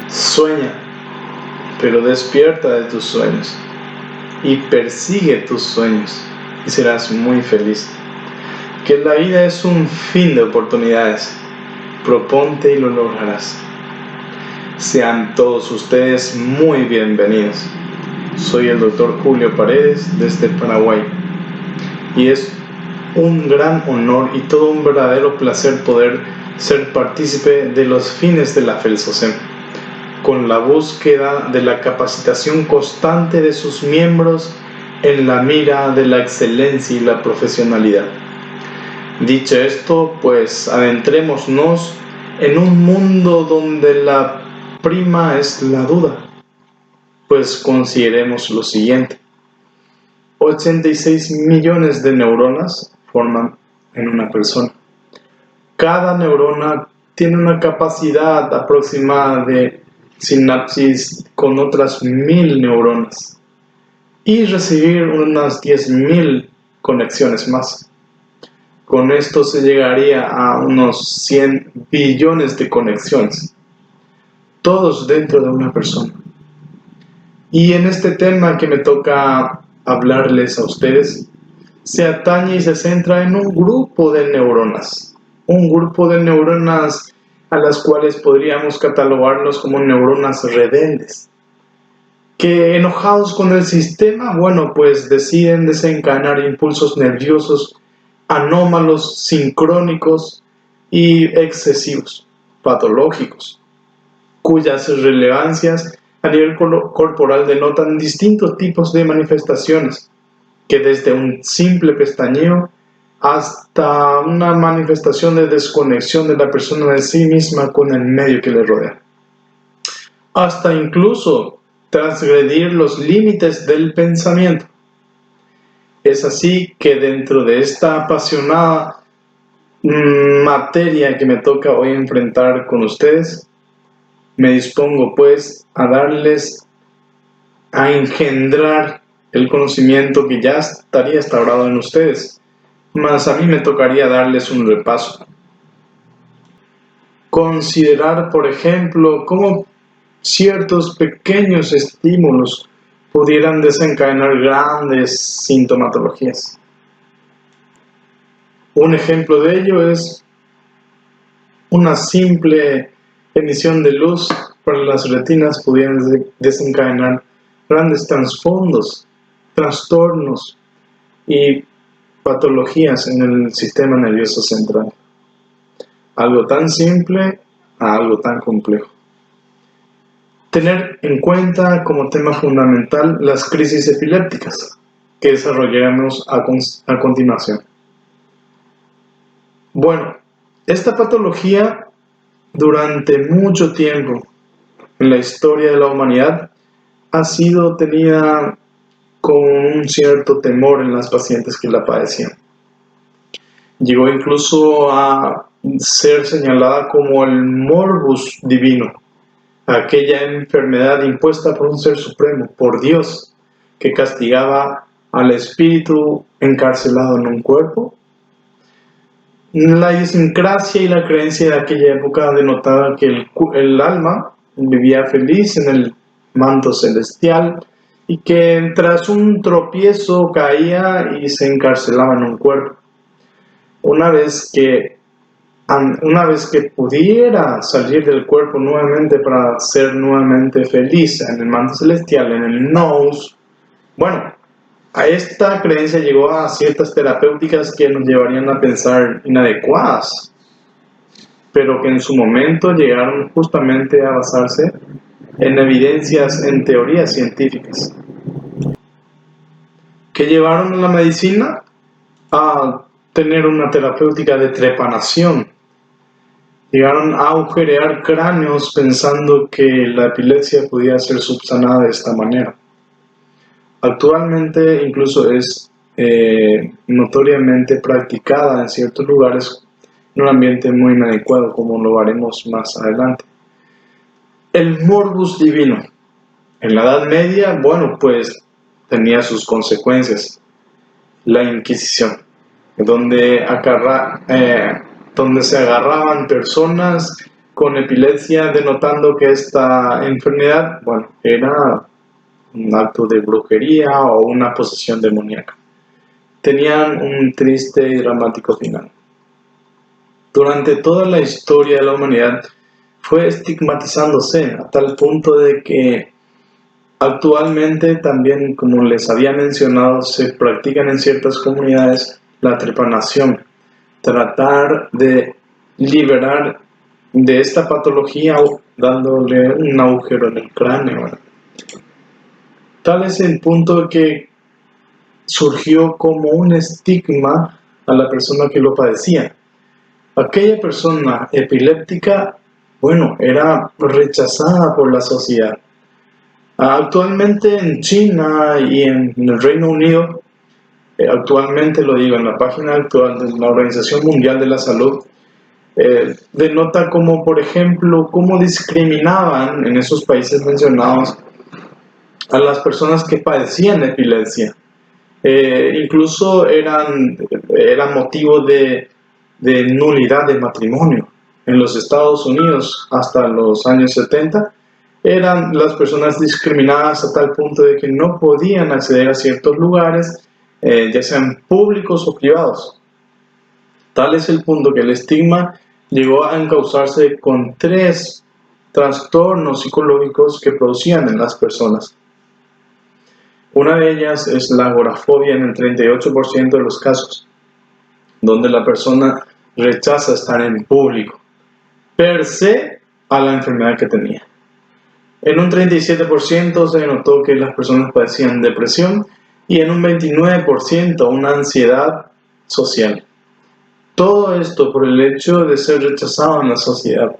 Sueña, pero despierta de tus sueños y persigue tus sueños y serás muy feliz. Que la vida es un fin de oportunidades. Proponte y lo lograrás. Sean todos ustedes muy bienvenidos. Soy el Dr. Julio Paredes desde Paraguay y es un gran honor y todo un verdadero placer poder ser partícipe de los fines de la FELSOCEM, con la búsqueda de la capacitación constante de sus miembros en la mira de la excelencia y la profesionalidad. Dicho esto, pues adentrémonos en un mundo donde la prima es la duda. Pues consideremos lo siguiente: 86 millones de neuronas forman en una persona. Cada neurona tiene una capacidad aproximada de sinapsis con otras 1000 neuronas y recibir unas 10.000 conexiones más. Con esto se llegaría a unos 100 billones de conexiones, todos dentro de una persona. Y en este tema que me toca hablarles a ustedes, se atañe y se centra en un grupo de neuronas a las cuales podríamos catalogarlos como neuronas rebeldes, que enojados con el sistema, pues deciden desencadenar impulsos nerviosos anómalos, sincrónicos y excesivos, patológicos, cuyas relevancias a nivel corporal denotan distintos tipos de manifestaciones, que desde un simple pestañeo hasta una manifestación de desconexión de la persona de sí misma con el medio que le rodea, hasta incluso transgredir los límites del pensamiento. Es así que dentro de esta apasionada materia que me toca hoy enfrentar con ustedes, me dispongo pues a engendrar el conocimiento que ya estaría instaurado en ustedes, mas a mí me tocaría darles un repaso. Considerar, por ejemplo, cómo ciertos pequeños estímulos pudieran desencadenar grandes sintomatologías. Un ejemplo de ello es una simple emisión de luz para las retinas pudiera desencadenar grandes trastornos y patologías en el sistema nervioso central. Algo tan simple a algo tan complejo. Tener en cuenta como tema fundamental las crisis epilépticas que desarrollaremos a continuación. Bueno, esta patología durante mucho tiempo en la historia de la humanidad ha sido tenida con un cierto temor en las pacientes que la padecían. Llegó incluso a ser señalada como el morbus divino, aquella enfermedad impuesta por un ser supremo, por Dios, que castigaba al espíritu encarcelado en un cuerpo. La idiosincrasia y la creencia de aquella época denotaba que el alma vivía feliz en el manto celestial y que tras un tropiezo caía y se encarcelaba en un cuerpo. Una vez que pudiera salir del cuerpo nuevamente para ser nuevamente feliz en el manto celestial, en el nous, a esta creencia llegó a ciertas terapéuticas que nos llevarían a pensar inadecuadas, pero que en su momento llegaron justamente a basarse en evidencias, en teorías científicas, que llevaron a la medicina a tener una terapéutica de trepanación. Llegaron a agujerear cráneos pensando que la epilepsia podía ser subsanada de esta manera. Actualmente incluso es notoriamente practicada en ciertos lugares en un ambiente muy inadecuado, como lo haremos más adelante. El morbus divino. En la Edad Media, tenía sus consecuencias. La Inquisición, donde se agarraban personas con epilepsia, denotando que esta enfermedad, bueno, era un acto de brujería o una posesión demoníaca. Tenían un triste y dramático final. Durante toda la historia de la humanidad fue estigmatizándose a tal punto de que actualmente también, como les había mencionado, se practican en ciertas comunidades la trepanación, tratar de liberar de esta patología dándole un agujero en el cráneo, ¿verdad? Tal es el punto que surgió como un estigma a la persona que lo padecía. Aquella persona epiléptica, bueno, era rechazada por la sociedad. Actualmente en China y en el Reino Unido, actualmente lo digo en la página actual de la Organización Mundial de la Salud, denota como, por ejemplo, cómo discriminaban en esos países mencionados a las personas que padecían epilepsia. Incluso era motivo de nulidad de matrimonio. En los Estados Unidos, hasta los años 70, eran las personas discriminadas a tal punto de que no podían acceder a ciertos lugares, ya sean públicos o privados. Tal es el punto que el estigma llegó a encauzarse con 3 trastornos psicológicos que producían en las personas. Una de ellas es la agorafobia en el 38% de los casos, donde la persona rechaza estar en público, per se a la enfermedad que tenía. En un 37% se notó que las personas padecían depresión y en un 29% una ansiedad social. Todo esto por el hecho de ser rechazado en la sociedad.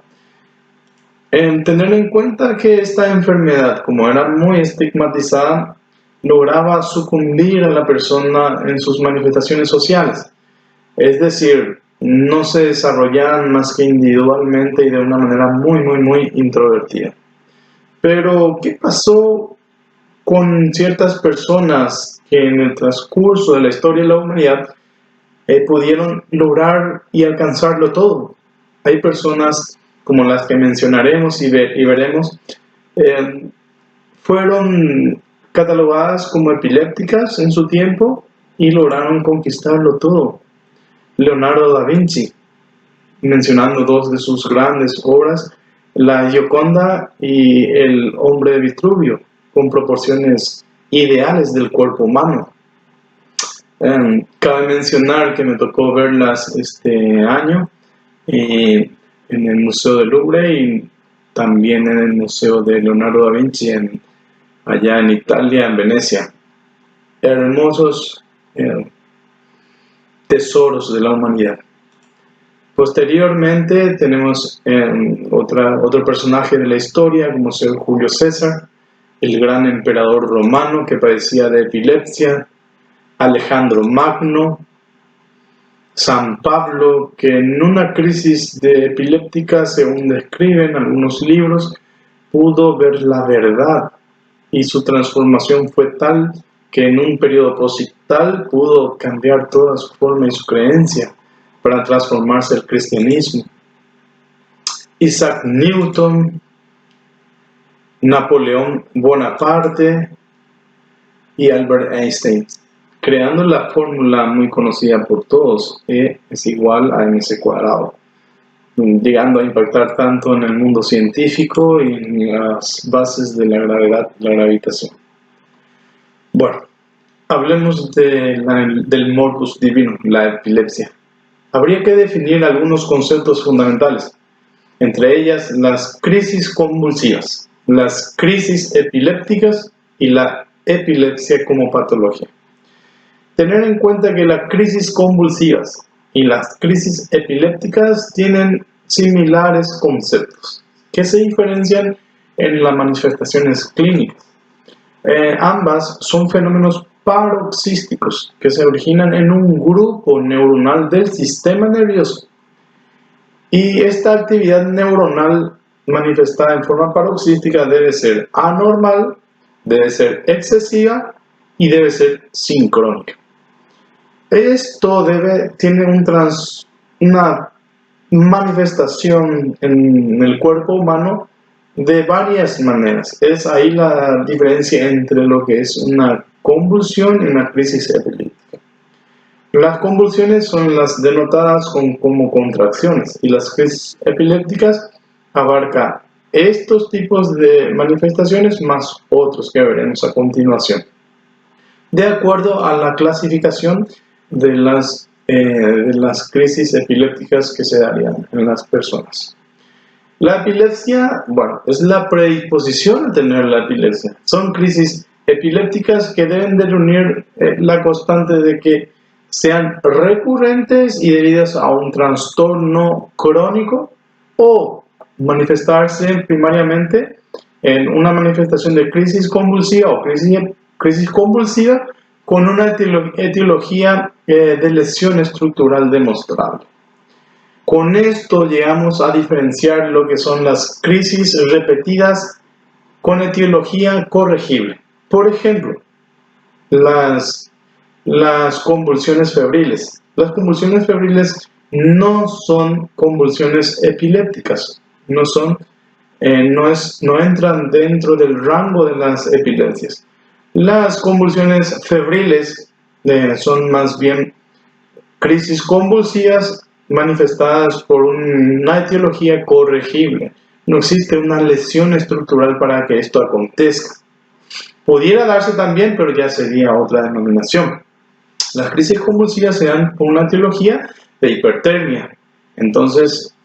Tener en cuenta que esta enfermedad, como era muy estigmatizada, lograba sucumbir a la persona en sus manifestaciones sociales. Es decir, no se desarrollaban más que individualmente y de una manera muy introvertida. Pero, ¿qué pasó con ciertas personas que en el transcurso de la historia de la humanidad pudieron lograr y alcanzarlo todo? Hay personas como las que mencionaremos y veremos, fueron catalogadas como epilépticas en su tiempo y lograron conquistarlo todo. Leonardo da Vinci, mencionando 2 de sus grandes obras, la Gioconda y el Hombre de Vitruvio, con proporciones ideales del cuerpo humano. Cabe mencionar que me tocó verlas este año en el Museo del Louvre y también en el Museo de Leonardo da Vinci allá en Italia, en Venecia. Hermosos tesoros de la humanidad. Posteriormente tenemos otro personaje de la historia, como ser Julio César, el gran emperador romano que padecía de epilepsia, Alejandro Magno, San Pablo, que en una crisis de epiléptica, según describen algunos libros, pudo ver la verdad y su transformación fue tal que en un periodo posictal pudo cambiar toda su forma y su creencia para transformarse al cristianismo. Isaac Newton, Napoleón Bonaparte y Albert Einstein, creando la fórmula muy conocida por todos, E es igual a mc², llegando a impactar tanto en el mundo científico y en las bases de la gravedad y la gravitación. Bueno, hablemos del morbus divino, la epilepsia. Habría que definir algunos conceptos fundamentales, entre ellas las crisis convulsivas, las crisis epilépticas y la epilepsia como patología. Tener en cuenta que las crisis convulsivas y las crisis epilépticas tienen similares conceptos que se diferencian en las manifestaciones clínicas. Ambas son fenómenos paroxísticos que se originan en un grupo neuronal del sistema nervioso. Y esta actividad neuronal manifestada en forma paroxística debe ser anormal, debe ser excesiva y debe ser sincrónica. Esto tiene una manifestación en el cuerpo humano de varias maneras. Es ahí la diferencia entre lo que es una convulsión y una crisis epiléptica. Las convulsiones son las denotadas como contracciones y las crisis epilépticas abarcan estos tipos de manifestaciones más otros que veremos a continuación, de acuerdo a la clasificación de las crisis epilépticas que se darían en las personas. La epilepsia, bueno, es la predisposición a tener la epilepsia. Son crisis epilépticas que deben de reunir la constante de que sean recurrentes y debidas a un trastorno crónico o manifestarse primariamente en una manifestación de crisis convulsiva o crisis convulsiva con una etiología de lesión estructural demostrable. Con esto llegamos a diferenciar lo que son las crisis repetidas con etiología corregible. Por ejemplo, las convulsiones febriles. Las convulsiones febriles no son convulsiones epilépticas, no entran dentro del rango de las epilepsias. Las convulsiones febriles son más bien crisis convulsivas manifestadas por una etiología corregible. No existe una lesión estructural para que esto acontezca. Pudiera darse también, pero ya sería otra denominación. Las crisis convulsivas se dan por una etiología de hipertermia. Entonces,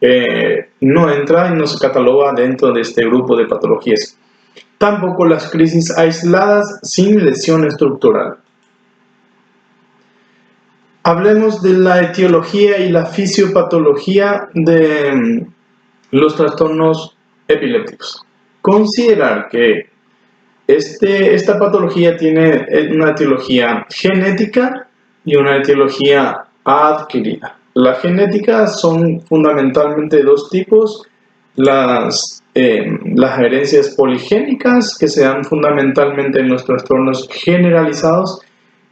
no entra y no se cataloga dentro de este grupo de patologías. Tampoco las crisis aisladas sin lesión estructural. Hablemos de la etiología y la fisiopatología de los trastornos epilépticos. Considerar que esta patología tiene una etiología genética y una etiología adquirida. La genética son fundamentalmente dos tipos: las herencias poligénicas, que se dan fundamentalmente en los trastornos generalizados,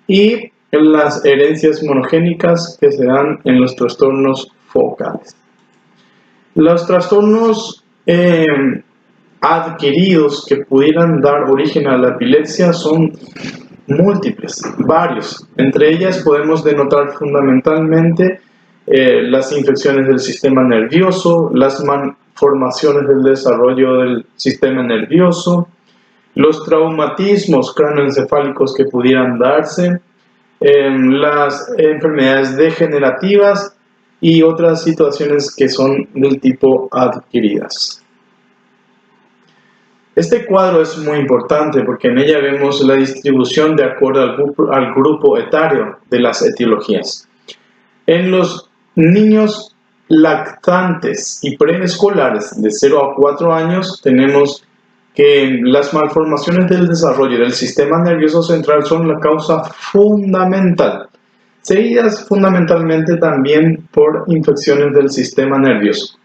y las herencias monogénicas, que se dan en los trastornos focales. Los trastornos adquiridos que pudieran dar origen a la epilepsia son múltiples, varios. Entre ellas podemos denotar fundamentalmente las infecciones del sistema nervioso, las malformaciones del desarrollo del sistema nervioso, los traumatismos cranoencefálicos que pudieran darse, las enfermedades degenerativas y otras situaciones que son del tipo adquiridas. Este cuadro es muy importante porque en ella vemos la distribución de acuerdo al grupo etario de las etiologías. En los niños lactantes y preescolares de 0 a 4 años tenemos que las malformaciones del desarrollo del sistema nervioso central son la causa fundamental, seguidas fundamentalmente también por infecciones del sistema nervioso.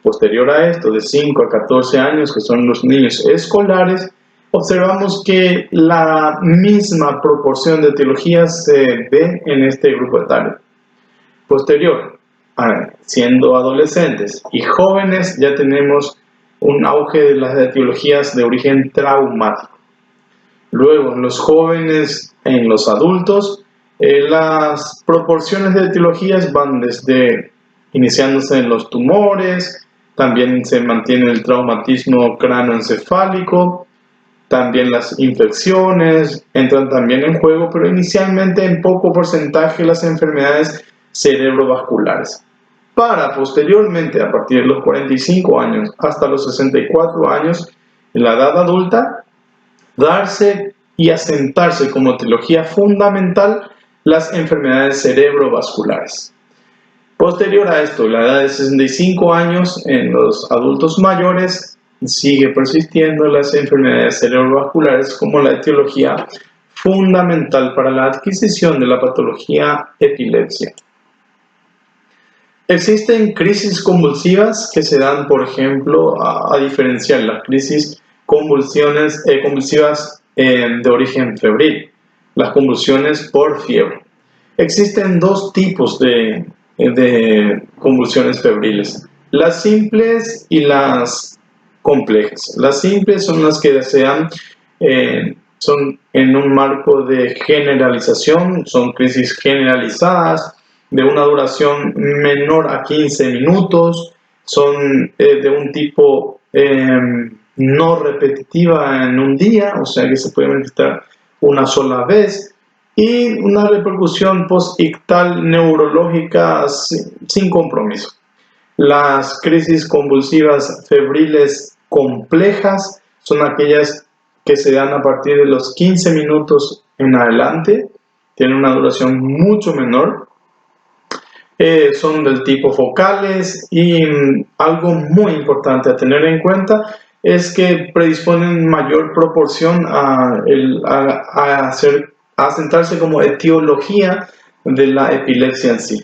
Posterior a esto, de 5 a 14 años, que son los niños escolares, observamos que la misma proporción de etiologías se ve en este grupo etario. Posterior, siendo adolescentes y jóvenes, ya tenemos un auge de las etiologías de origen traumático. Luego, en los jóvenes, en los adultos, las proporciones de etiologías van desde iniciándose en los tumores, también se mantiene el traumatismo cranoencefálico, también las infecciones entran también en juego, pero inicialmente en poco porcentaje las enfermedades cerebrovasculares, para posteriormente, a partir de los 45 años hasta los 64 años, en la edad adulta, darse y asentarse como etiología fundamental las enfermedades cerebrovasculares. Posterior a esto, la edad de 65 años en los adultos mayores, sigue persistiendo las enfermedades cerebrovasculares como la etiología fundamental para la adquisición de la patología epilepsia. Existen crisis convulsivas que se dan, por ejemplo, a diferenciar las crisis convulsivas de origen febril, las convulsiones por fiebre. Existen dos tipos de de convulsiones febriles: las simples y las complejas. Las simples son las que son en un marco de generalización, son crisis generalizadas de una duración menor a 15 minutos, son de un tipo no repetitiva en un día, o sea que se puede manifestar una sola vez, y una repercusión postictal neurológica sin compromiso. Las crisis convulsivas febriles complejas son aquellas que se dan a partir de los 15 minutos en adelante, tienen una duración mucho menor, son del tipo focales, y algo muy importante a tener en cuenta es que predisponen mayor proporción a sentarse como etiología de la epilepsia en sí.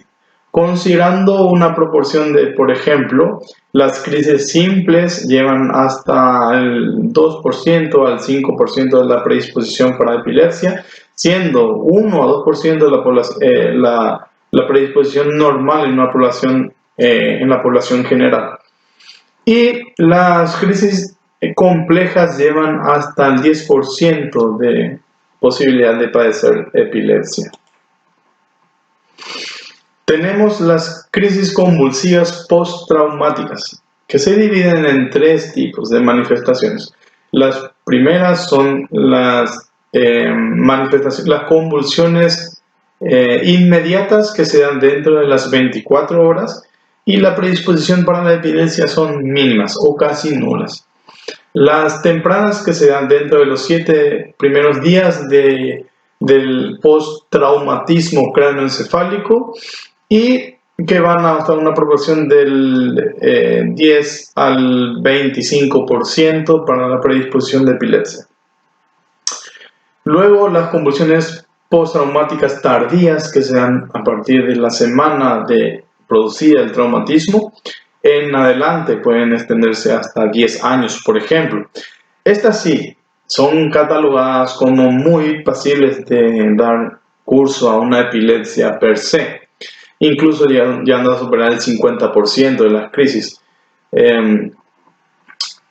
Considerando una proporción de, por ejemplo, las crisis simples llevan hasta el 2% al 5% de la predisposición para epilepsia, siendo 1 a 2% de la población, la predisposición normal en la población general. Y las crisis complejas llevan hasta el 10% de posibilidad de padecer epilepsia. Tenemos las crisis convulsivas postraumáticas, que se dividen en 3 tipos de manifestaciones. Las primeras son las convulsiones inmediatas, que se dan dentro de las 24 horas, y la predisposición para la epilepsia son mínimas o casi nulas. Las tempranas, que se dan dentro de los 7 primeros días del postraumatismo cráneoencefálico, y que van hasta una proporción del 10 al 25% para la predisposición de epilepsia. Luego, las convulsiones postraumáticas tardías, que se dan a partir de la semana de producida el traumatismo en adelante, pueden extenderse hasta 10 años, por ejemplo. Estas sí son catalogadas como muy pasibles de dar curso a una epilepsia per se, incluso llegando a superar el 50% de las crisis. En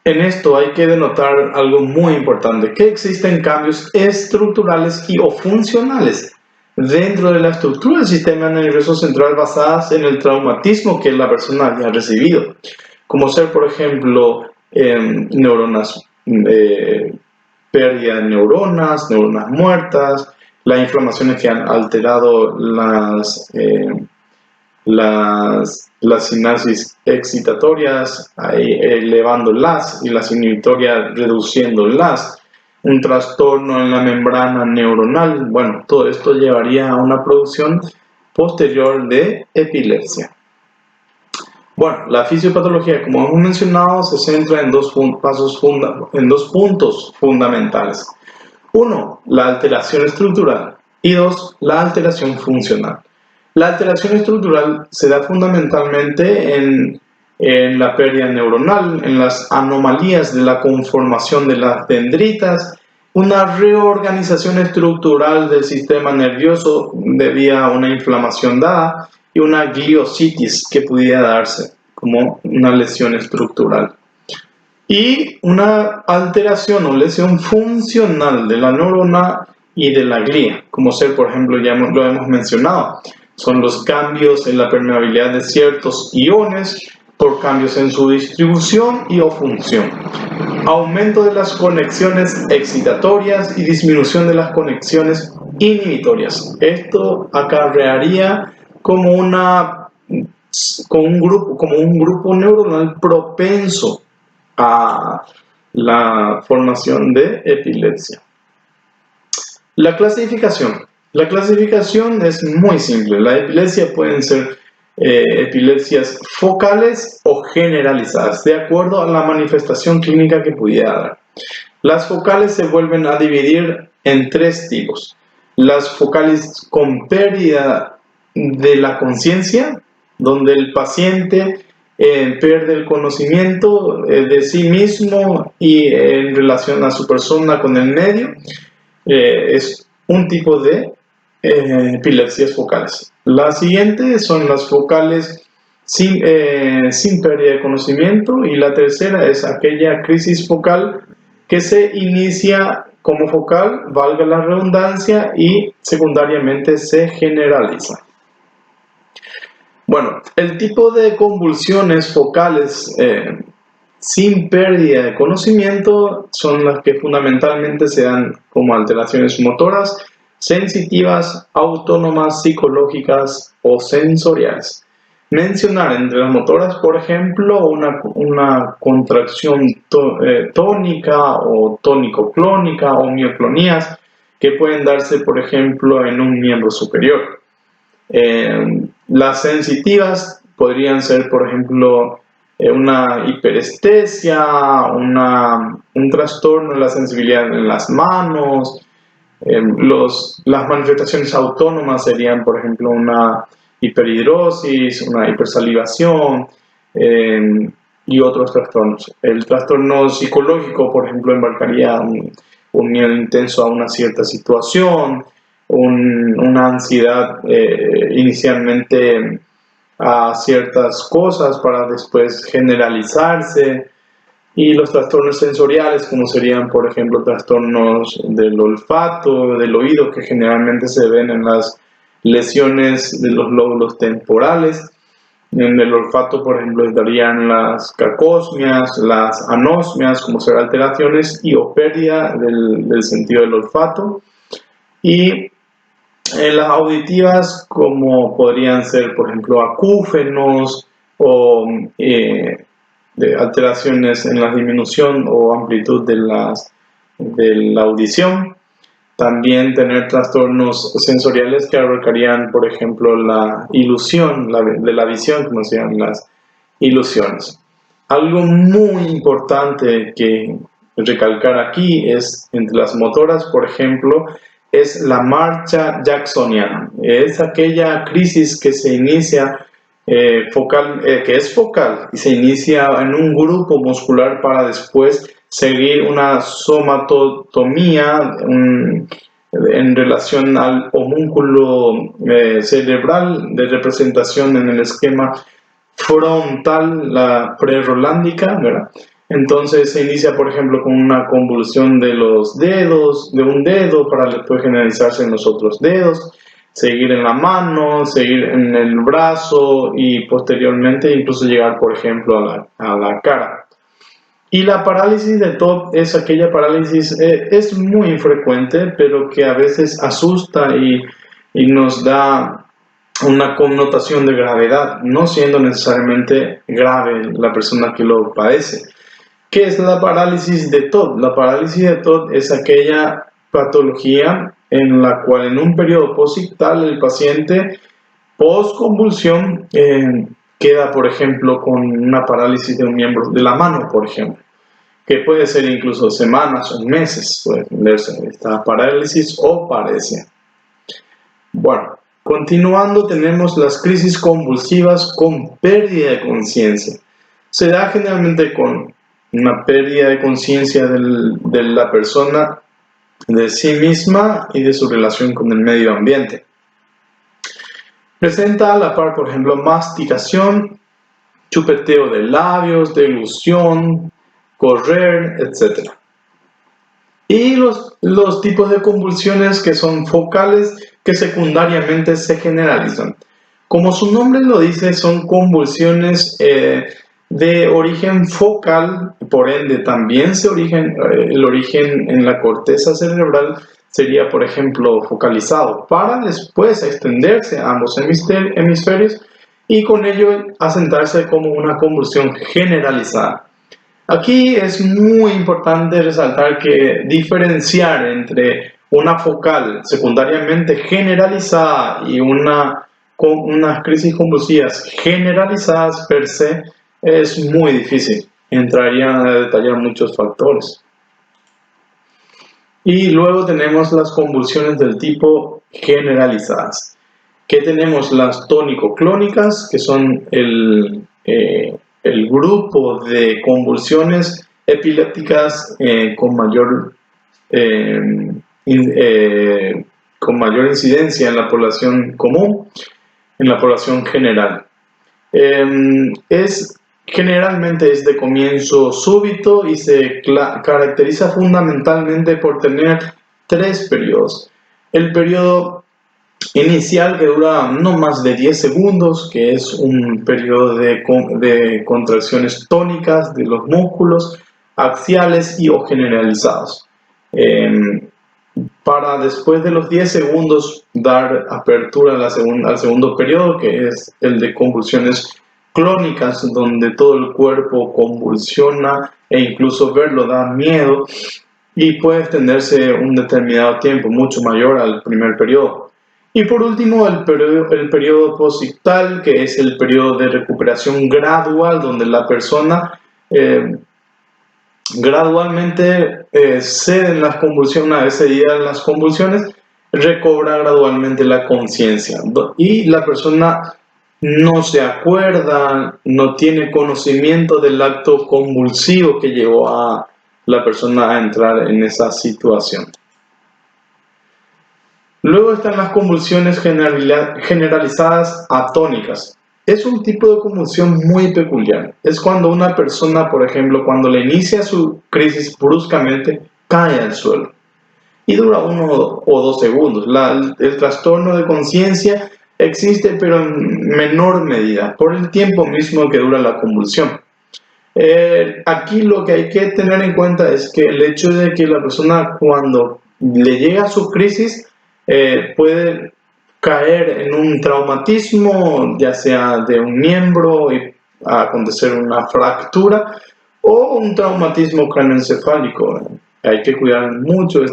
esto hay que denotar algo muy importante: que existen cambios estructurales o funcionales dentro de la estructura del sistema nervioso central basadas en el traumatismo que la persona había recibido, como ser, por ejemplo, neuronas, pérdida de neuronas muertas, las inflamaciones que han alterado las sinapsis excitatorias, elevándolas, y las inhibitorias reduciéndolas, un trastorno en la membrana neuronal. Bueno, todo esto llevaría a una producción posterior de epilepsia. Bueno, la fisiopatología, como hemos mencionado, se centra en dos puntos fundamentales. 1, la alteración estructural, y 2, la alteración funcional. La alteración estructural se da fundamentalmente en la pérdida neuronal, en las anomalías de la conformación de las dendritas, una reorganización estructural del sistema nervioso debido a una inflamación dada, y una gliositis que pudiera darse como una lesión estructural. Y una alteración o lesión funcional de la neurona y de la glía, como ser, por ejemplo, ya lo hemos mencionado, son los cambios en la permeabilidad de ciertos iones por cambios en su distribución y o función, aumento de las conexiones excitatorias y disminución de las conexiones inhibitorias. Esto acarrearía como un grupo neuronal propenso a la formación de epilepsia. La clasificación es muy simple. La epilepsia pueden ser epilepsias focales o generalizadas, de acuerdo a la manifestación clínica que pudiera dar. Las focales se vuelven a dividir en 3 tipos: las focales con pérdida de la conciencia, donde el paciente pierde el conocimiento de sí mismo y en relación a su persona con el medio. Es un tipo de epilepsias focales. La siguiente son las focales sin pérdida de conocimiento, y la tercera es aquella crisis focal que se inicia como focal, valga la redundancia, y secundariamente se generaliza. Bueno, el tipo de convulsiones focales sin pérdida de conocimiento son las que fundamentalmente se dan como alteraciones motoras, sensitivas, autónomas, psicológicas o sensoriales. Mencionar entre las motoras, por ejemplo, una contracción tónica o tónico-clónica o mioclonías que pueden darse, por ejemplo, en un miembro superior. Las sensitivas podrían ser, por ejemplo, una hiperestesia, un trastorno en la sensibilidad en las manos. Las manifestaciones autónomas serían, por ejemplo, una hiperhidrosis, una hipersalivación y otros trastornos. El trastorno psicológico, por ejemplo, embarcaría un miedo intenso a una cierta situación, una ansiedad inicialmente a ciertas cosas para después generalizarse. Y los trastornos sensoriales, como serían, por ejemplo, trastornos del olfato, del oído, que generalmente se ven en las lesiones de los lóbulos temporales. En el olfato, por ejemplo, estarían las cacosmias, las anosmias, como ser alteraciones o pérdida del sentido del olfato. Y en las auditivas, como podrían ser, por ejemplo, acúfenos o de alteraciones en la disminución o amplitud de la audición. También tener trastornos sensoriales que abarcarían, por ejemplo, la ilusión de la visión, como se llaman las ilusiones. Algo muy importante que recalcar aquí es, entre las motoras, por ejemplo, es la marcha jacksoniana. Es aquella crisis que se inicia que es focal y se inicia en un grupo muscular para después seguir una somatotomía en relación al homúnculo cerebral de representación en el esquema frontal, la prerolándica, ¿verdad? Entonces se inicia, por ejemplo, con una convulsión de los dedos, de un dedo, para después generalizarse en los otros dedos, seguir en la mano, seguir en el brazo y posteriormente incluso llegar, por ejemplo, a la cara. Y la parálisis de Todd es aquella parálisis, es muy infrecuente, pero que a veces asusta y nos da una connotación de gravedad, no siendo necesariamente grave la persona que lo padece. ¿Qué es la parálisis de Todd? La parálisis de Todd es aquella patología en la cual en un periodo posictal el paciente post-convulsión queda, por ejemplo, con una parálisis de un miembro de la mano, por ejemplo, que puede ser incluso semanas o meses, puede entenderse esta parálisis o paresia. Bueno, continuando, tenemos las crisis convulsivas con pérdida de conciencia. Se da generalmente con una pérdida de conciencia de la persona, de sí misma y de su relación con el medio ambiente. Presenta a la par, por ejemplo, masticación, chupeteo de labios, deglución, correr, etc. Y los tipos de convulsiones que son focales, que secundariamente se generalizan. Como su nombre lo dice, son convulsiones de origen focal, por ende también el origen en la corteza cerebral sería, por ejemplo, focalizado, para después extenderse a ambos hemisferios y con ello asentarse como una convulsión generalizada. Aquí es muy importante resaltar que diferenciar entre una focal secundariamente generalizada y unas crisis convulsivas generalizadas per se es muy difícil. Entrarían a detallar muchos factores. Y luego tenemos las convulsiones del tipo generalizadas, que tenemos las tónico-clónicas, que son el grupo de convulsiones epilépticas con mayor con mayor incidencia en la población común, en la población general. Generalmente es de comienzo súbito y se caracteriza fundamentalmente por tener 3 periodos. El periodo inicial, que dura no más de 10 segundos, que es un periodo de contracciones tónicas de los músculos axiales y o generalizados. Para después de los 10 segundos dar apertura al segundo periodo, que es el de convulsiones clónicas, donde todo el cuerpo convulsiona e incluso verlo da miedo y puede extenderse un determinado tiempo, mucho mayor al primer periodo. Y por último, el periodo posictal, que es el periodo de recuperación gradual, donde la persona gradualmente cede en las convulsiones. Una vez cedidas las convulsiones, recobra gradualmente la conciencia y la persona no se acuerda, no tiene conocimiento del acto convulsivo que llevó a la persona a entrar en esa situación. Luego están las convulsiones generalizadas atónicas. Es un tipo de convulsión muy peculiar. Es cuando una persona, por ejemplo, cuando le inicia su crisis bruscamente, cae al suelo y dura 1 o 2 segundos. El trastorno de conciencia existe, pero en menor medida, por el tiempo mismo que dura la convulsión. Aquí lo que hay que tener en cuenta es que el hecho de que la persona, cuando le llega a su crisis, puede caer en un traumatismo, ya sea de un miembro y acontecer una fractura, o un traumatismo craneoencefálico. Hay que cuidar mucho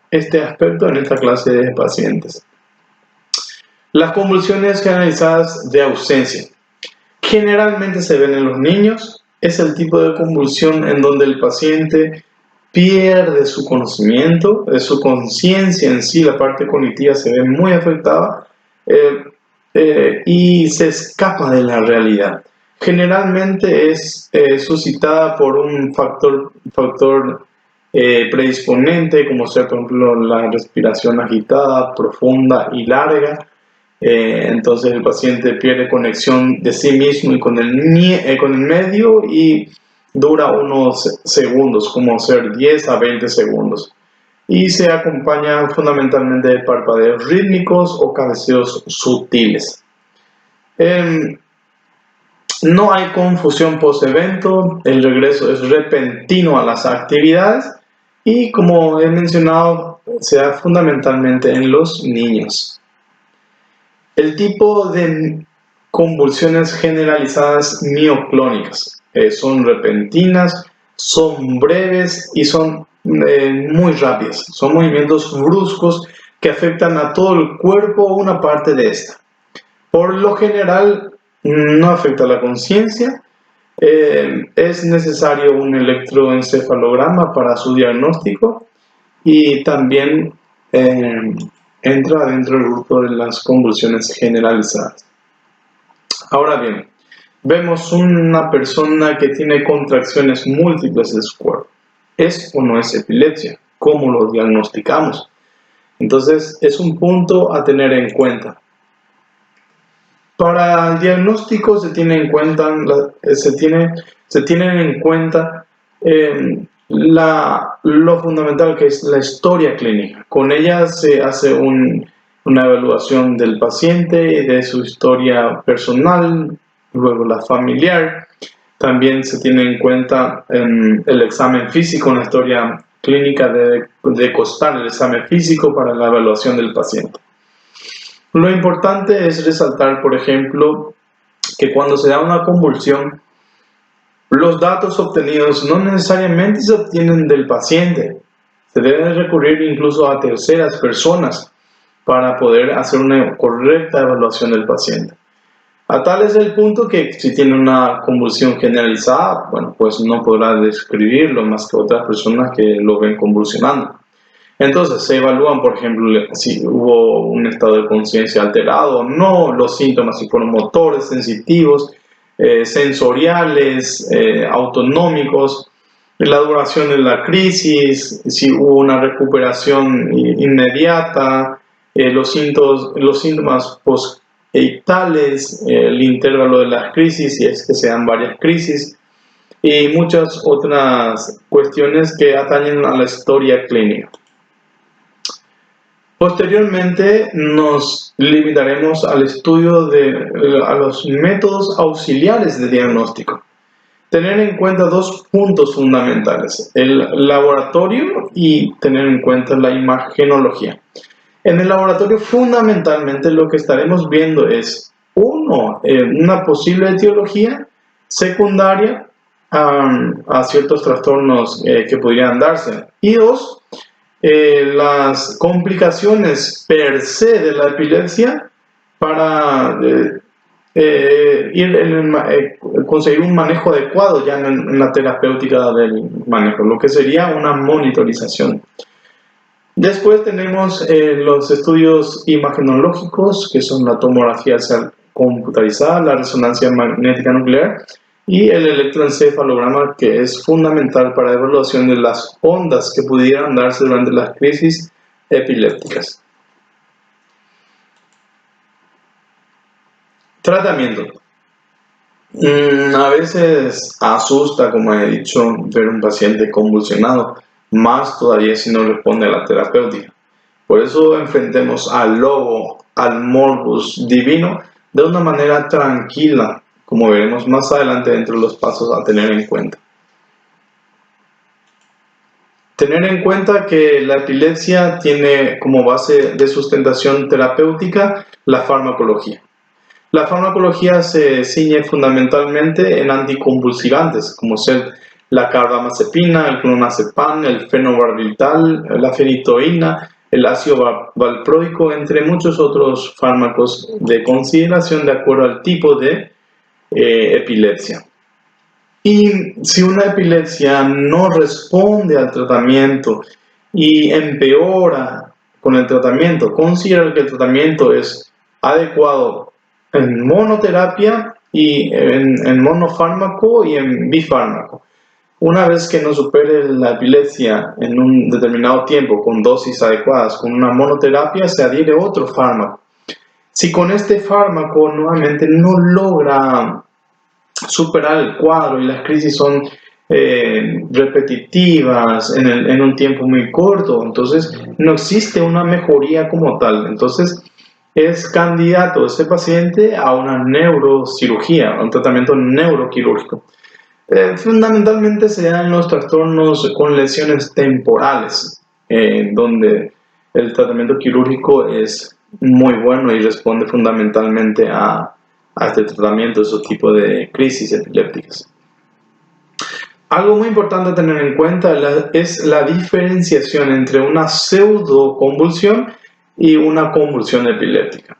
este aspecto en esta clase de pacientes. Las convulsiones generalizadas de ausencia generalmente se ven en los niños. Es el tipo de convulsión en donde el paciente pierde su conocimiento, su conciencia en sí, la parte cognitiva se ve muy afectada y se escapa de la realidad. Generalmente es suscitada por un factor predisponente, como sea, por ejemplo, la respiración agitada, profunda y larga. Entonces el paciente pierde conexión de sí mismo y con el medio y dura unos segundos, como ser 10 a 20 segundos. Y se acompaña fundamentalmente de parpadeos rítmicos o cabeceos sutiles. No hay confusión post-evento, el regreso es repentino a las actividades y, como he mencionado, se da fundamentalmente en los niños. El tipo de convulsiones generalizadas mioclónicas son repentinas, son breves y son muy rápidas. Son movimientos bruscos que afectan a todo el cuerpo o una parte de esta. Por lo general no afecta a la conciencia. Es necesario un electroencefalograma para su diagnóstico y también entra dentro del grupo de las convulsiones generalizadas. Ahora bien, vemos una persona que tiene contracciones múltiples de su cuerpo. ¿Es o no es epilepsia? ¿Cómo lo diagnosticamos? Entonces, es un punto a tener en cuenta. Para el diagnóstico se tienen en cuenta lo fundamental, que es la historia clínica. Con ella se hace una evaluación del paciente, de su historia personal, luego la familiar. También se tiene en cuenta el examen físico, una historia clínica de costar el examen físico para la evaluación del paciente. Lo importante es resaltar, por ejemplo, que cuando se da una convulsión, los datos obtenidos no necesariamente se obtienen del paciente. Se debe recurrir incluso a terceras personas para poder hacer una correcta evaluación del paciente. A tal es el punto que si tiene una convulsión generalizada, bueno, pues no podrá describirlo más que otras personas que lo ven convulsionando. Entonces se evalúan, por ejemplo, si hubo un estado de conciencia alterado o no, los síntomas, si fueron motores, sensitivos, sensoriales, autonómicos, la duración de la crisis, si hubo una recuperación inmediata, los síntomas posictales, el intervalo de las crisis, si es que se dan varias crisis, y muchas otras cuestiones que atañen a la historia clínica. Posteriormente nos limitaremos al estudio a los métodos auxiliares de diagnóstico. Tener en cuenta dos puntos fundamentales: el laboratorio y tener en cuenta la imagenología. En el laboratorio fundamentalmente lo que estaremos viendo es, uno, una posible etiología secundaria a ciertos trastornos que podrían darse, y dos, las complicaciones per se de la epilepsia para conseguir un manejo adecuado ya en la terapéutica del manejo, lo que sería una monitorización. Después tenemos los estudios imagenológicos, que son la tomografía computarizada, la resonancia magnética nuclear y el electroencefalograma, que es fundamental para la evaluación de las ondas que pudieran darse durante las crisis epilépticas. Tratamiento. A veces asusta, como he dicho, ver un paciente convulsionado, más todavía si no responde a la terapéutica. Por eso enfrentemos al lobo, al morbus divino, de una manera tranquila, como veremos más adelante dentro de los pasos a tener en cuenta. Tener en cuenta que la epilepsia tiene como base de sustentación terapéutica la farmacología. La farmacología se ciñe fundamentalmente en anticonvulsivantes, como ser la carbamazepina, el clonazepam, el fenobarbital, la fenitoína, el ácido valproico, entre muchos otros fármacos de consideración de acuerdo al tipo de epilepsia. Y si una epilepsia no responde al tratamiento y empeora con el tratamiento, considera que el tratamiento es adecuado en monoterapia y en monofármaco y en bifármaco. Una vez que no supere la epilepsia en un determinado tiempo con dosis adecuadas con una monoterapia, se adhiere otro fármaco. Si con este fármaco nuevamente no logra superar el cuadro y las crisis son repetitivas en un tiempo muy corto, entonces no existe una mejoría como tal. Entonces es candidato este paciente a una neurocirugía, a un tratamiento neuroquirúrgico. Fundamentalmente se dan los trastornos con lesiones temporales, donde el tratamiento quirúrgico es muy bueno y responde fundamentalmente a este tratamiento, esos tipos de crisis epilépticas. Algo muy importante a tener en cuenta es la diferenciación entre una pseudoconvulsión y una convulsión epiléptica.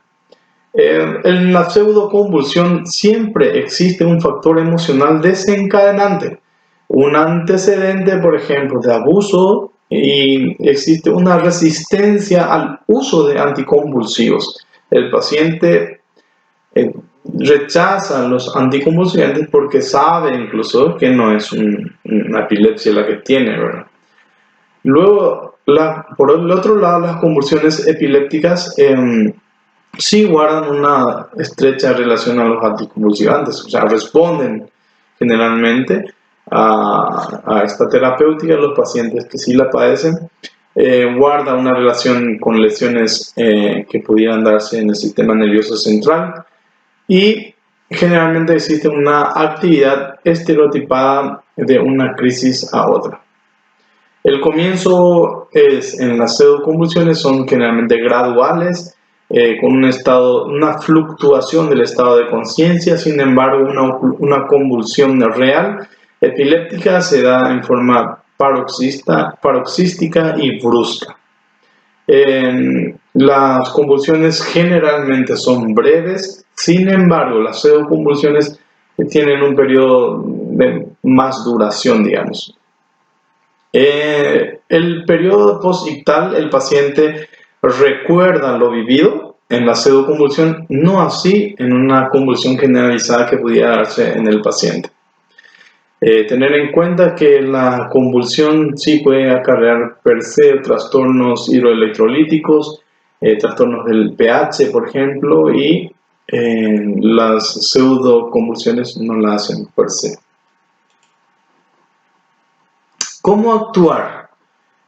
En la pseudoconvulsión siempre existe un factor emocional desencadenante, un antecedente, por ejemplo, de abuso, y existe una resistencia al uso de anticonvulsivos. El paciente rechaza los anticonvulsivantes porque sabe incluso que no es una epilepsia la que tiene, ¿verdad? Luego, por el otro lado, las convulsiones epilépticas sí guardan una estrecha relación a los anticonvulsivantes, o sea, responden generalmente a esta terapéutica. Los pacientes que sí la padecen guarda una relación con lesiones que pudieran darse en el sistema nervioso central, y generalmente existe una actividad estereotipada de una crisis a otra. El comienzo en las pseudoconvulsiones son generalmente graduales, con una fluctuación del estado de conciencia. Sin embargo, una convulsión real epiléptica se da en forma paroxística y brusca. Las convulsiones generalmente son breves, sin embargo, las pseudoconvulsiones tienen un periodo de más duración, digamos. El periodo posictal, el paciente recuerda lo vivido en la pseudoconvulsión, no así en una convulsión generalizada que pudiera darse en el paciente. Tener en cuenta que la convulsión sí puede acarrear per se trastornos hidroelectrolíticos, trastornos del pH, por ejemplo, y las pseudoconvulsiones no la hacen per se. ¿Cómo actuar?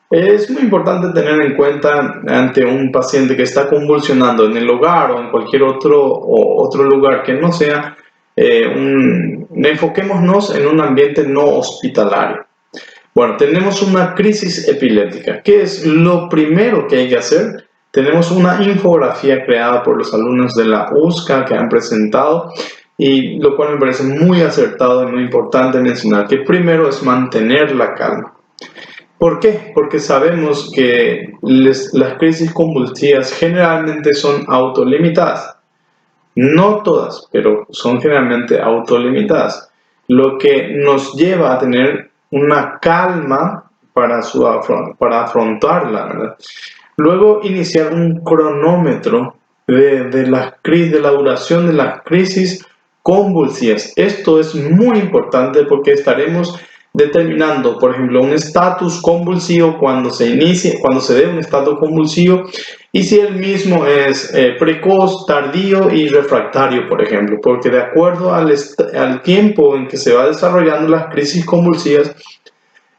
Es muy importante tener en cuenta ante un paciente que está convulsionando en el hogar o en cualquier otro lugar que no sea, enfoquémonos en un ambiente no hospitalario. Bueno, tenemos una crisis epiléptica. ¿Qué es lo primero que hay que hacer? Tenemos una infografía creada por los alumnos de la USCA que han presentado, y lo cual me parece muy acertado y muy importante mencionar que primero es mantener la calma. ¿Por qué? Porque sabemos que las crisis convulsivas generalmente son autolimitadas. No todas, pero son generalmente autolimitadas, lo que nos lleva a tener una calma para afrontarla, ¿verdad? Luego iniciar un cronómetro de la duración de las crisis convulsivas. Esto es muy importante porque estaremos determinando, por ejemplo, un estatus convulsivo cuando se dé un estatus convulsivo, y si el mismo es precoz, tardío y refractario, por ejemplo, porque de acuerdo al tiempo en que se va desarrollando las crisis convulsivas,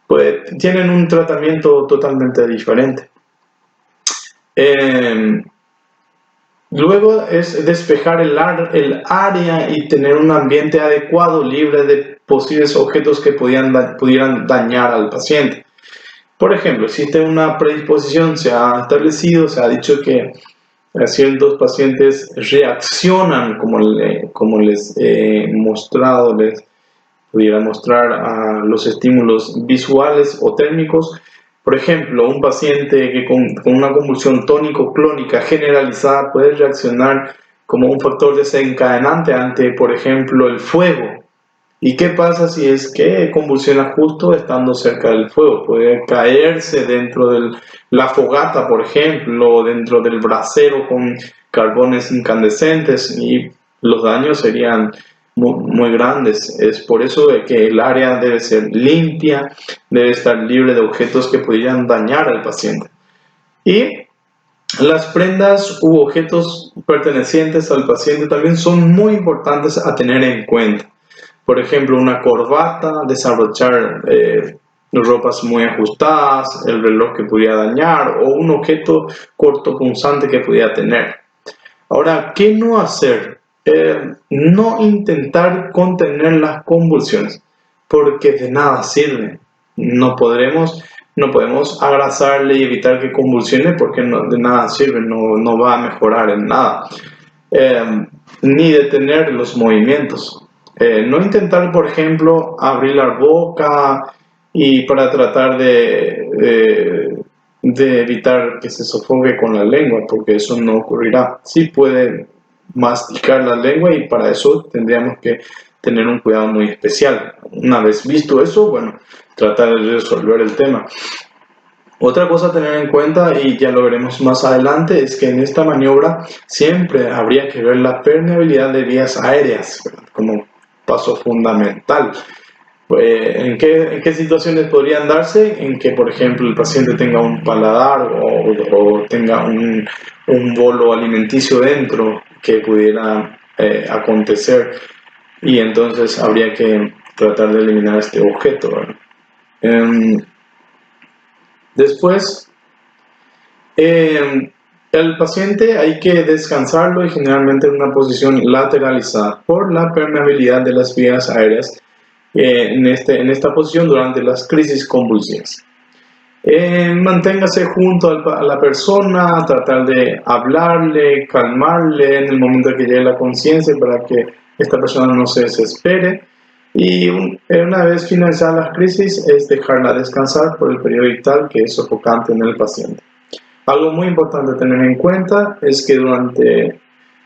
pues tienen un tratamiento totalmente diferente. Luego es despejar el área y tener un ambiente adecuado, libre de posibles objetos que pudieran dañar al paciente. Por ejemplo, existe una predisposición, se ha establecido, se ha dicho que ciertos pacientes reaccionan, como les he mostrado, les pudiera mostrar a los estímulos visuales o térmicos. Por ejemplo, un paciente que con una convulsión tónico-clónica generalizada puede reaccionar como un factor desencadenante ante, por ejemplo, el fuego. ¿Y qué pasa si es que convulsiona justo estando cerca del fuego? Puede caerse dentro de la fogata, por ejemplo, o dentro del brasero con carbones incandescentes, y los daños serían muy grandes. Es por eso que el área debe ser limpia, debe estar libre de objetos que pudieran dañar al paciente. Y las prendas u objetos pertenecientes al paciente también son muy importantes a tener en cuenta. Por ejemplo, una corbata, desabrochar ropas muy ajustadas, el reloj que pudiera dañar o un objeto cortopunzante que pudiera tener. Ahora, ¿qué no hacer? No intentar contener las convulsiones, porque de nada sirve. No podemos abrazarle y evitar que convulsione, porque de nada sirve, no va a mejorar en nada. Ni detener los movimientos. No intentar, por ejemplo, abrir la boca y para tratar de evitar que se sofoque con la lengua, porque eso no ocurrirá. Sí puede masticar la lengua, y para eso tendríamos que tener un cuidado muy especial. Una vez visto eso, bueno, tratar de resolver el tema. Otra cosa a tener en cuenta, y ya lo veremos más adelante, es que en esta maniobra siempre habría que ver la permeabilidad de vías aéreas como paso fundamental. ¿En qué situaciones podrían darse? En que, por ejemplo, el paciente tenga un paladar o tenga un bolo alimenticio dentro que pudiera acontecer, y entonces habría que tratar de eliminar este objeto. Después, el paciente hay que descansarlo, y generalmente en una posición lateralizada por la permeabilidad de las vías aéreas en esta posición durante las crisis convulsivas. Manténgase junto a la persona, tratar de hablarle, calmarle en el momento que llegue la conciencia para que esta persona no se desespere. Y una vez finalizadas las crisis, es dejarla descansar por el periodo vital que es sofocante en el paciente. Algo muy importante a tener en cuenta es que durante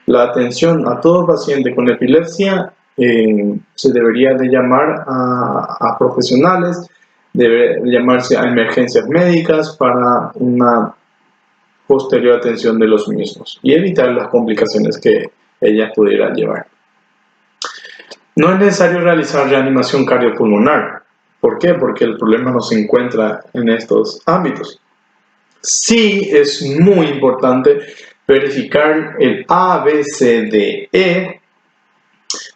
la atención a todo paciente con epilepsia se debería de llamar a profesionales, debe llamarse a emergencias médicas para una posterior atención de los mismos y evitar las complicaciones que ellas pudieran llevar. No es necesario realizar reanimación cardiopulmonar. ¿Por qué? Porque el problema no se encuentra en estos ámbitos. Sí es muy importante verificar el A, B, C, D, E,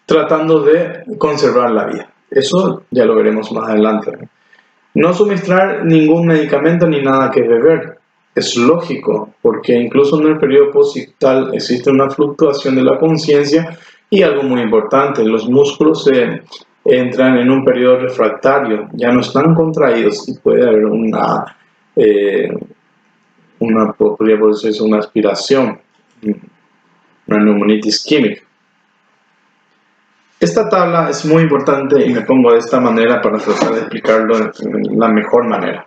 tratando de conservar la vida. Eso ya lo veremos más adelante. No suministrar ningún medicamento ni nada que beber. Es lógico, porque incluso en el periodo posictal existe una fluctuación de la conciencia y algo muy importante, los músculos entran en un periodo refractario, ya no están contraídos y puede haber podría producirse una aspiración, una neumonitis química. Esta tabla es muy importante y me pongo de esta manera para tratar de explicarlo de la mejor manera.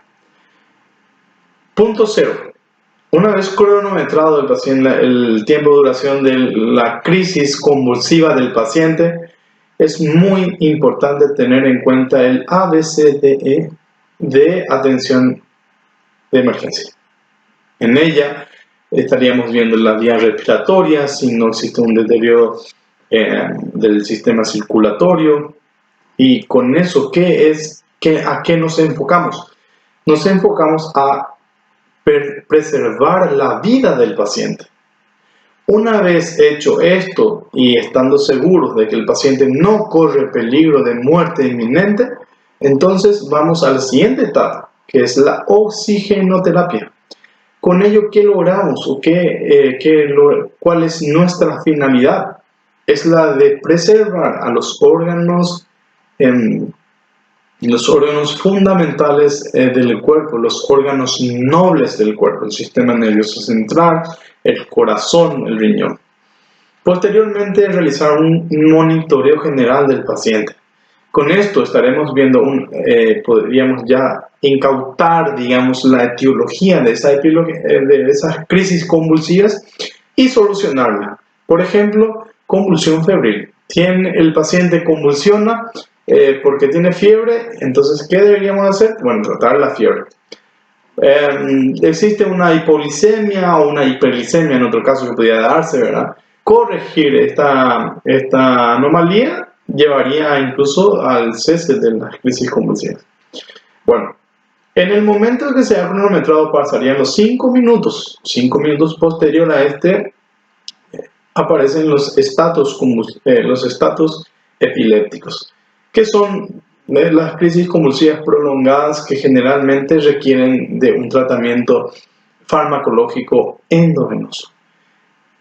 Punto 0. Una vez cronometrado el tiempo de duración de la crisis convulsiva del paciente, es muy importante tener en cuenta el ABCDE de atención de emergencia. En ella estaríamos viendo la vía respiratoria, si no existe un deterioro del sistema circulatorio. Y con eso, ¿a qué nos enfocamos? Nos enfocamos a preservar la vida del paciente. Una vez hecho esto y estando seguros de que el paciente no corre peligro de muerte inminente, entonces vamos a la siguiente etapa, que es la oxigenoterapia. Con ello, ¿qué logramos o cuál es nuestra finalidad? Es la de preservar a los órganos fundamentales del cuerpo, los órganos nobles del cuerpo, el sistema nervioso central, el corazón, el riñón. Posteriormente, realizar un monitoreo general del paciente. Con esto estaremos viendo, podríamos ya incautar, digamos, la etiología de esas crisis convulsivas y solucionarla. Por ejemplo, convulsión febril. El paciente convulsiona porque tiene fiebre, entonces, ¿qué deberíamos hacer? Bueno, tratar la fiebre. Existe una hipoglicemia o una hiperglicemia, en otro caso que podría darse, ¿verdad? Corregir esta anomalía llevaría incluso al cese de las crisis convulsivas. Bueno, en el momento en que sea cronometrado pasarían los 5 minutos. 5 minutos posterior a este aparecen los estatos epilépticos, que son las crisis convulsivas prolongadas que generalmente requieren de un tratamiento farmacológico endovenoso.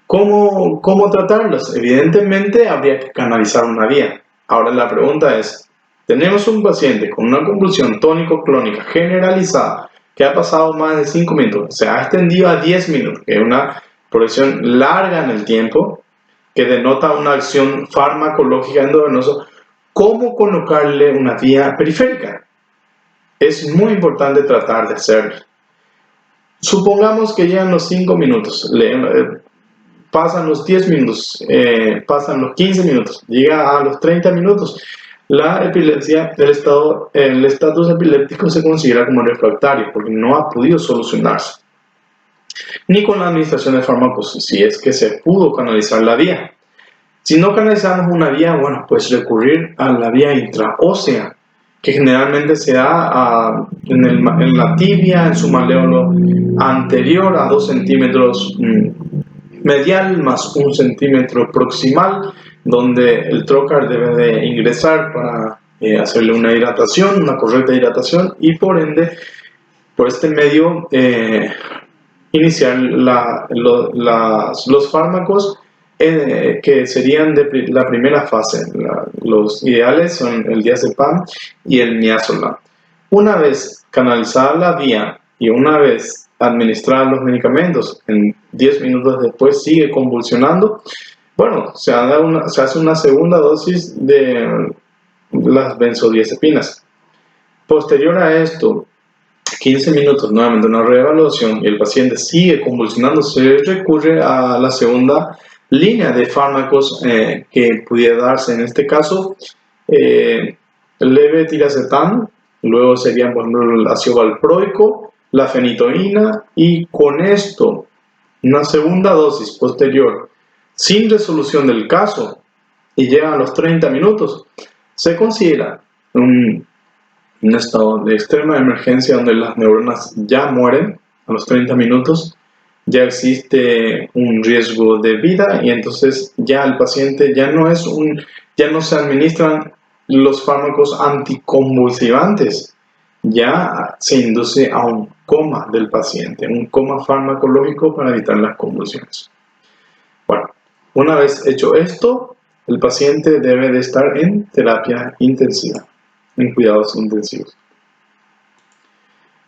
¿Cómo tratarlos? Evidentemente habría que canalizar una vía. Ahora la pregunta es, tenemos un paciente con una convulsión tónico-clónica generalizada que ha pasado más de 5 minutos, se ha extendido a 10 minutos, que es una progresión larga en el tiempo, que denota una acción farmacológica endovenosa. ¿Cómo colocarle una vía periférica? Es muy importante tratar de hacerlo. Supongamos que llegan los 5 minutos, pasan los 10 minutos, pasan los 15 minutos, llega a los 30 minutos. La epilepsia, el estatus epiléptico se considera como refractario porque no ha podido solucionarse. Ni con la administración de fármacos, si es que se pudo canalizar la vía. Si no canalizamos una vía, bueno, pues recurrir a la vía intraósea, que generalmente se da en la tibia, en su maléolo anterior a 2 centímetros medial más 1 centímetro proximal, donde el trocar debe de ingresar para hacerle una hidratación, una correcta hidratación, y por ende, por este medio, iniciar los fármacos que serían de la primera fase. Los ideales son el diazepam y el midazolam. Una vez canalizada la vía y una vez administrados los medicamentos, en 10 minutos después sigue convulsionando, bueno, se hace una segunda dosis de las benzodiazepinas. Posterior a esto, 15 minutos, nuevamente una reevaluación y el paciente sigue convulsionando, se recurre a la segunda línea de fármacos que pudiera darse, en este caso, levetiracetam, luego serían, por ejemplo, el ácido valproico, la fenitoína, y con esto, una segunda dosis posterior, sin resolución del caso, y llega a los 30 minutos, se considera un estado de extrema emergencia donde las neuronas ya mueren, a los 30 minutos, ya existe un riesgo de vida y entonces ya el paciente ya no se administran los fármacos anticonvulsivantes, ya se induce a un coma del paciente, un coma farmacológico para evitar las convulsiones. Bueno, una vez hecho esto, el paciente debe de estar en terapia intensiva, en cuidados intensivos.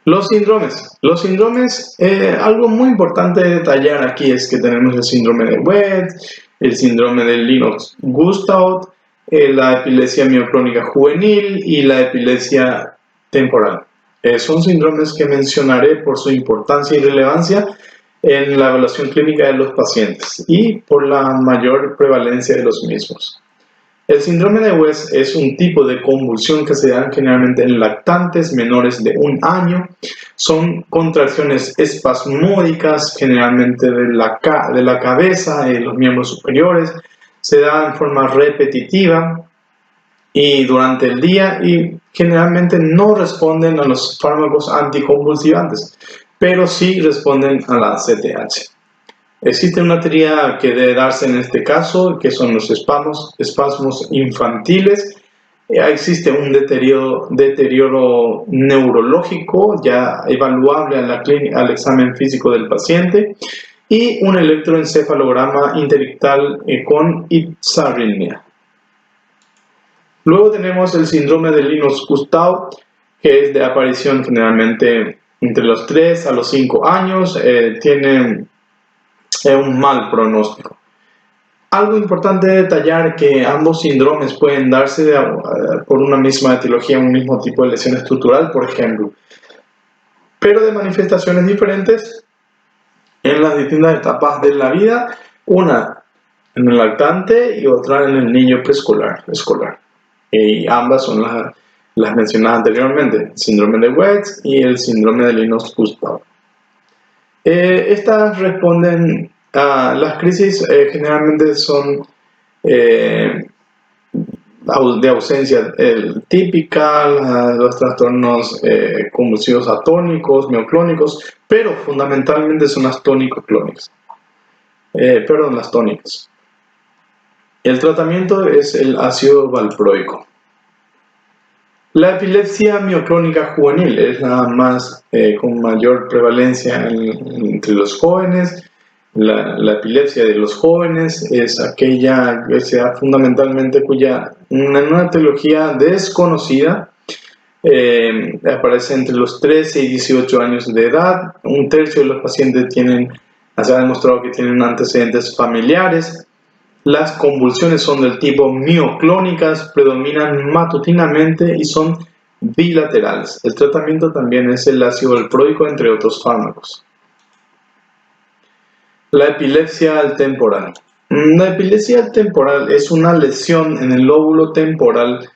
Los síndromes, algo muy importante de detallar aquí es que tenemos el síndrome de West, el síndrome de Lennox-Gastaut, la epilepsia mioclónica juvenil y la epilepsia temporal. Son síndromes que mencionaré por su importancia y relevancia en la evaluación clínica de los pacientes y por la mayor prevalencia de los mismos. El síndrome de West es un tipo de convulsión que se da generalmente en lactantes menores de 1 año. Son contracciones espasmódicas, generalmente de la cabeza y los miembros superiores. Se da en forma repetitiva y durante el día y generalmente no responden a los fármacos anticonvulsivantes, pero sí responden a la CTH. Existe una teoría que debe darse en este caso, que son los espasmos infantiles. Existe un deterioro neurológico ya evaluable al examen físico del paciente y un electroencefalograma interictal con ipsarritmia. Luego tenemos el síndrome de Lennox-Gastaut, que es de aparición generalmente entre los 3 a los 5 años. Tiene un mal pronóstico. Algo importante de detallar que ambos síndromes pueden darse por una misma etiología, un mismo tipo de lesión estructural, por ejemplo, pero de manifestaciones diferentes en las distintas etapas de la vida, una en el lactante y otra en el niño preescolar, escolar. Y ambas son las mencionadas anteriormente, el síndrome de West y el síndrome de Lennox-Gastaut. Estas responden a las crisis, generalmente son de ausencia típica, los trastornos convulsivos atónicos, mioclónicos, pero fundamentalmente son las tónico-clónicas. Las tónicas. El tratamiento es el ácido valproico. La epilepsia mioclónica juvenil es la más con mayor prevalencia entre los jóvenes. La epilepsia de los jóvenes es aquella que se da fundamentalmente en una etiología desconocida, aparece entre los 13 y 18 años de edad. Un tercio de los pacientes se ha demostrado que tienen antecedentes familiares. Las convulsiones son del tipo mioclónicas, predominan matutinamente y son bilaterales. El tratamiento también es el ácido valproico, entre otros fármacos. La epilepsia temporal. La epilepsia temporal es una lesión en el lóbulo temporal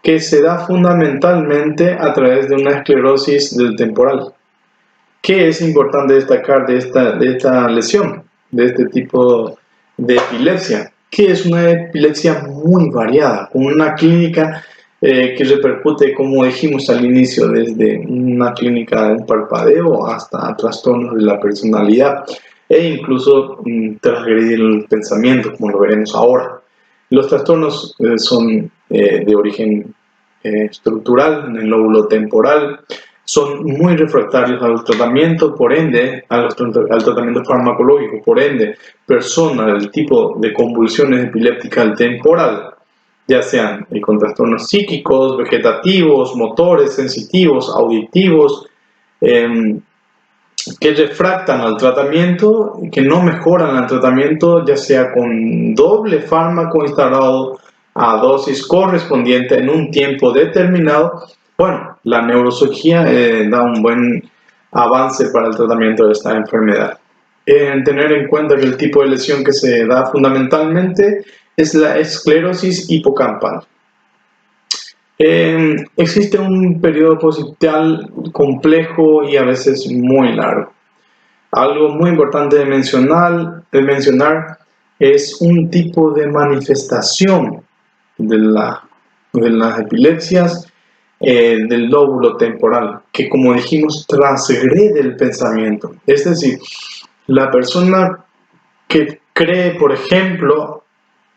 que se da fundamentalmente a través de una esclerosis del temporal. ¿Qué es importante destacar de esta lesión, de este tipo de epilepsia? Que es una epilepsia muy variada, con una clínica que repercute, como dijimos al inicio, desde una clínica de un parpadeo hasta trastornos de la personalidad e incluso transgredir el pensamiento, como lo veremos ahora. Los trastornos son de origen estructural en el lóbulo temporal, son muy refractarios al tratamiento, por ende, al tratamiento farmacológico, por ende, personas del tipo de convulsiones epilépticas temporal, ya sean con trastornos psíquicos, vegetativos, motores, sensitivos, auditivos, que refractan al tratamiento, que no mejoran el tratamiento, ya sea con doble fármaco instalado a dosis correspondiente en un tiempo determinado. Bueno, la neurocirugía da un buen avance para el tratamiento de esta enfermedad. Tener en cuenta que el tipo de lesión que se da fundamentalmente es la esclerosis hipocampal. Existe un periodo positival complejo y a veces muy largo. Algo muy importante de mencionar es un tipo de manifestación de las epilepsias del lóbulo temporal, que como dijimos transgrede el pensamiento. Es decir, la persona que cree, por ejemplo,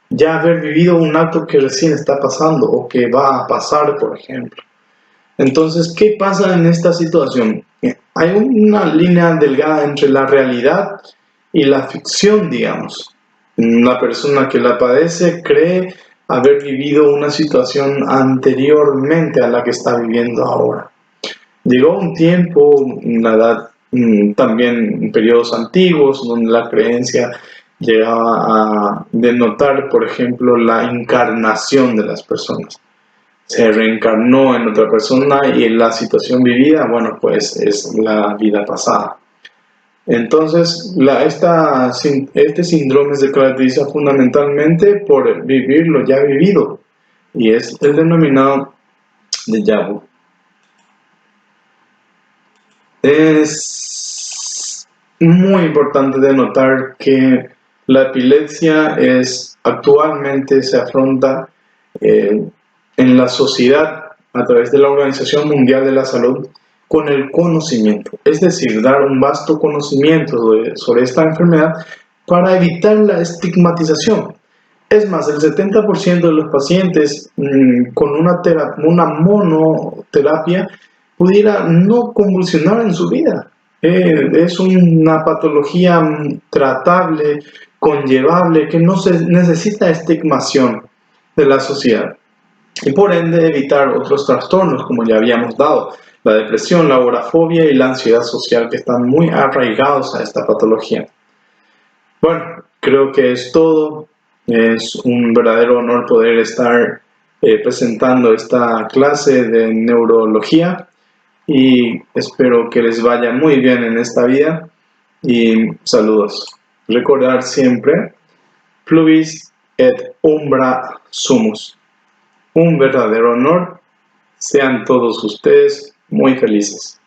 ya haber vivido un acto que recién está pasando o que va a pasar, por ejemplo. Entonces, ¿qué pasa en esta situación? Hay una línea delgada entre la realidad y la ficción, digamos. La persona que la padece cree haber vivido una situación anteriormente a la que está viviendo ahora. Llegó un tiempo, una edad, también en periodos antiguos, donde la creencia llegaba a denotar, por ejemplo, la encarnación de las personas. Se reencarnó en otra persona y en la situación vivida, bueno, pues es la vida pasada. Entonces, este síndrome se caracteriza fundamentalmente por vivir lo ya vivido y es el denominado déjà vu. Es muy importante denotar que la epilepsia actualmente se afronta en la sociedad a través de la Organización Mundial de la Salud con el conocimiento, es decir, dar un vasto conocimiento sobre esta enfermedad para evitar la estigmatización. Es más, el 70% de los pacientes con una monoterapia pudiera no convulsionar en su vida. Es una patología tratable, conllevable, que no se necesita estigmación de la sociedad y por ende evitar otros trastornos como ya habíamos dado, la depresión, la agorafobia y la ansiedad social, que están muy arraigados a esta patología. Bueno, creo que es todo. Es un verdadero honor poder estar presentando esta clase de neurología y espero que les vaya muy bien en esta vida y saludos. Recordar siempre, pluvis et umbra sumus. Un verdadero honor. Sean todos ustedes muy felices.